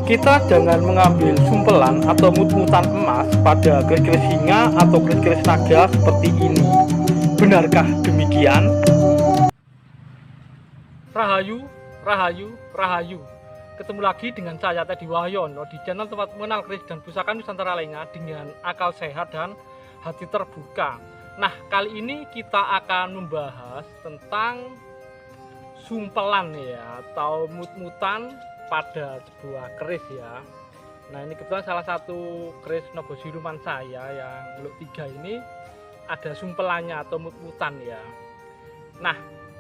Kita jangan mengambil sumpelan atau mut-mutan emas pada keris-keris singa atau keris-keris naga seperti ini. Benarkah demikian? Rahayu, Rahayu, Rahayu. Ketemu lagi dengan saya Teddy Wahyono di channel tempat mengenal keris dan pusaka Nusantara lainnya dengan akal sehat dan hati terbuka. Nah, kali ini kita akan membahas tentang sumpelan ya, atau mut-mutan pada sebuah keris ya. Nah, ini kebetulan salah satu keris Nogo Siluman saya yang Luk 3 ini ada sumpelannya atau mut-mutan ya. Nah,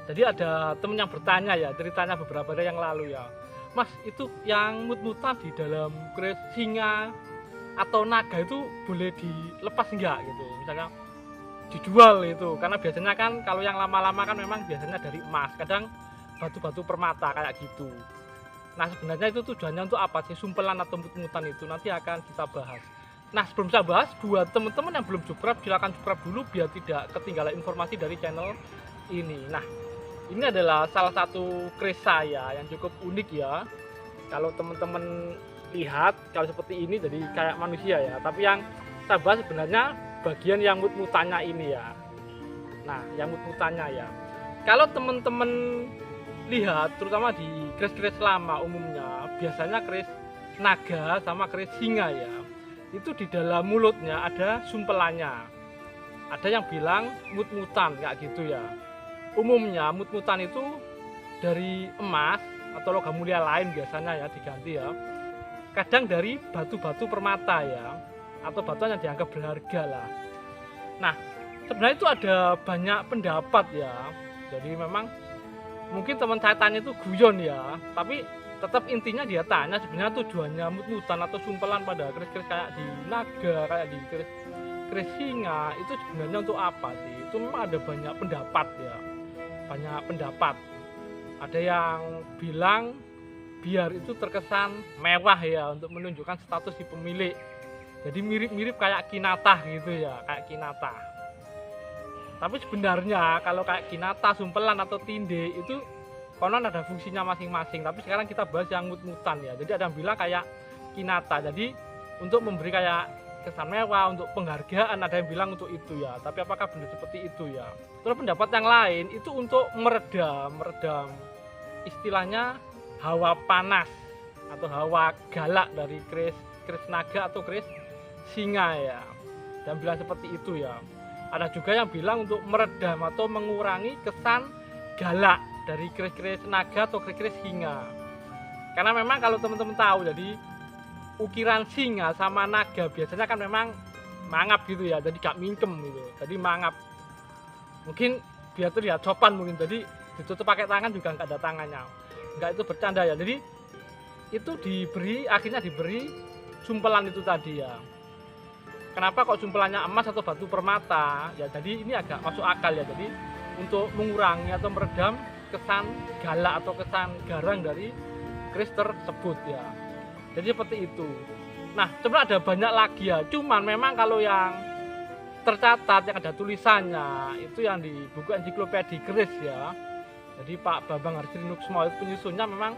jadi ada temen yang bertanya ya, ceritanya beberapa hari yang lalu ya, Mas, itu yang mut-mutan di dalam keris singa atau naga itu boleh dilepas enggak gitu, misalnya dijual itu, karena biasanya kan kalau yang lama-lama kan memang biasanya dari emas, kadang batu-batu permata kayak gitu. Nah, sebenarnya itu tujuannya untuk apa sih sumpelan atau mut-mutan itu, nanti akan kita bahas. Nah, sebelum saya bahas, buat teman-teman yang belum subscribe, silakan subscribe dulu biar tidak ketinggalan informasi dari channel ini. Nah, ini adalah salah satu keris saya yang cukup unik ya. Kalau teman-teman lihat, kalau seperti ini jadi kayak manusia ya, tapi yang saya bahas sebenarnya bagian yang mut-mutannya ini ya. Nah, yang mut-mutannya ya, kalau teman-teman lihat terutama di keris-keris lama umumnya biasanya keris naga sama keris singa ya, itu di dalam mulutnya ada sumpelannya. Ada yang bilang mut-mutan kayak gitu ya. Umumnya mut-mutan itu dari emas atau logam mulia lain biasanya ya, diganti ya. Kadang dari batu-batu permata ya, atau batu yang dianggap berharga lah. Nah, sebenarnya itu ada banyak pendapat ya. Jadi memang mungkin teman saya tanya itu guyon ya, tapi tetap intinya dia tanya sebenarnya tujuannya mut-mutan atau sumpelan pada keris-keris kayak di naga, kayak di keris singa itu sebenarnya untuk apa sih? Itu memang ada banyak pendapat ya, banyak pendapat. Ada yang bilang biar itu terkesan mewah ya, untuk menunjukkan status si pemilik. Jadi mirip-mirip kayak kinatah gitu ya, kayak kinatah. Tapi sebenarnya kalau kayak kinata, sumpelan atau tinde itu konon ada fungsinya masing-masing. Tapi sekarang kita bahas yang mut-mutan ya. Jadi ada yang bilang kayak kinata, jadi untuk memberi kayak kesan mewah, untuk penghargaan, ada yang bilang untuk itu ya. Tapi apakah benar seperti itu ya? Terus pendapat yang lain itu untuk meredam istilahnya hawa panas atau hawa galak dari keris naga atau keris singa ya. Dan bilang seperti itu ya. Ada juga yang bilang untuk meredam atau mengurangi kesan galak dari keris-keris naga atau keris-keris singa. Karena memang kalau teman-teman tahu, jadi ukiran singa sama naga biasanya kan memang mangap gitu ya, jadi gak mingkem gitu, jadi mangap. Mungkin biar terlihat sopan mungkin, jadi ditutup pakai tangan juga nggak ada tangannya. Nggak, itu bercanda ya. Jadi itu akhirnya diberi sumpelan itu tadi ya. Kenapa kok sumpelannya emas atau batu permata? Ya jadi ini agak masuk akal ya. Jadi untuk mengurangi atau meredam kesan galak atau kesan garang dari keris tersebut ya. Jadi seperti itu. Nah, sebenarnya ada banyak lagi ya. Cuman memang kalau yang tercatat yang ada tulisannya itu yang di buku ensiklopedia keris ya. Jadi Pak Bambang Harsirinuksmo itu penyusunnya memang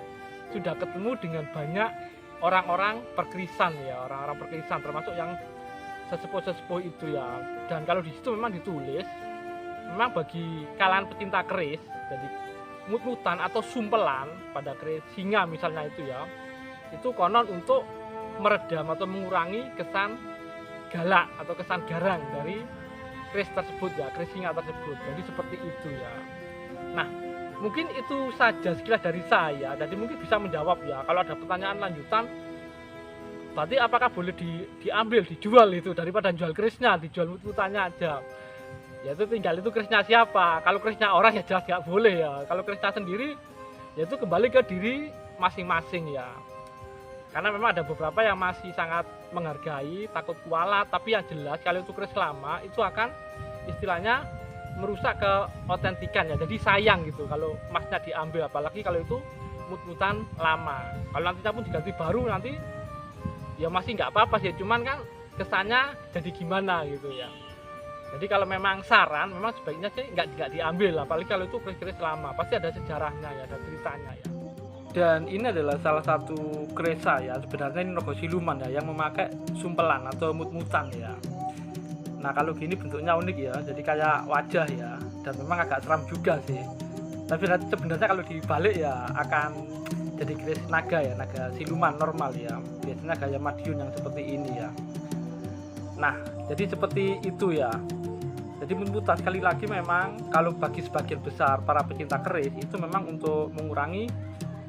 sudah ketemu dengan banyak orang-orang perkerisan ya, orang-orang perkerisan termasuk yang sesepuh-sesepuh itu ya. Dan kalau di situ memang ditulis memang bagi kalangan pecinta keris, jadi mut-mutan atau sumpelan pada keris singa misalnya itu ya, itu konon untuk meredam atau mengurangi kesan galak atau kesan garang dari keris tersebut ya, keris singa tersebut. Jadi seperti itu ya. Nah, mungkin itu saja sekilas dari saya. Jadi mungkin bisa menjawab ya. Kalau ada pertanyaan lanjutan, berarti apakah boleh diambil, dijual itu, daripada jual kerisnya, dijual mut-mutannya aja. Ya itu tinggal itu kerisnya siapa. Kalau kerisnya orang ya jelas nggak boleh ya. Kalau kerisnya sendiri, ya itu kembali ke diri masing-masing ya. Karena memang ada beberapa yang masih sangat menghargai, takut kualat. Tapi yang jelas kalau itu keris lama, itu akan istilahnya merusak keotentikan ya. Jadi sayang gitu kalau emasnya diambil, apalagi kalau itu mut-mutan lama. Kalau nantinya pun diganti baru nanti ya masih nggak apa-apa sih, cuman kan kesannya jadi gimana gitu ya. Jadi kalau memang saran, memang sebaiknya sih nggak diambil, apalagi kalau itu keris-keris lama, pasti ada sejarahnya ya, ada ceritanya ya. Dan ini adalah salah satu keresa ya, sebenarnya ini naga siluman ya, yang memakai sumpelan atau mut-mutan ya. Nah kalau gini bentuknya unik ya, jadi kayak wajah ya, dan memang agak seram juga sih. Tapi sebenarnya kalau dibalik ya akan jadi keris naga ya, naga siluman normal ya. Biasanya gaya Madiun yang seperti ini ya. Nah jadi seperti itu ya. Jadi mut-mutan sekali lagi memang kalau bagi sebagian besar para pecinta keris itu memang untuk mengurangi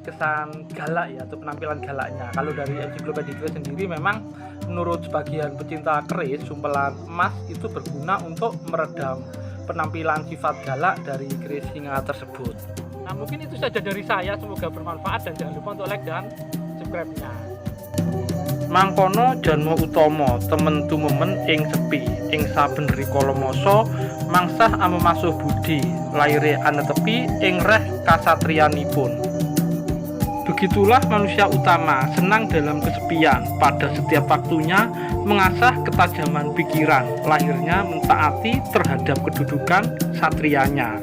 kesan galak ya, atau penampilan galaknya. Kalau dari ensiklopedia keris sendiri memang menurut sebagian pecinta keris, sumpelan emas itu berguna untuk meredam penampilan sifat galak dari keris singa tersebut. Nah mungkin itu saja dari saya, semoga bermanfaat dan jangan lupa untuk like dan subscribe-nya. Mangkono janma utama temen tumemen ing sepi ing saben rikala masa mangsah amemasuh budi laire anetepi ing reh kasatriyanipun. Begitulah manusia utama senang dalam kesepian, pada setiap waktunya mengasah ketajaman pikiran, lahirnya mentaati terhadap kedudukan satrianya.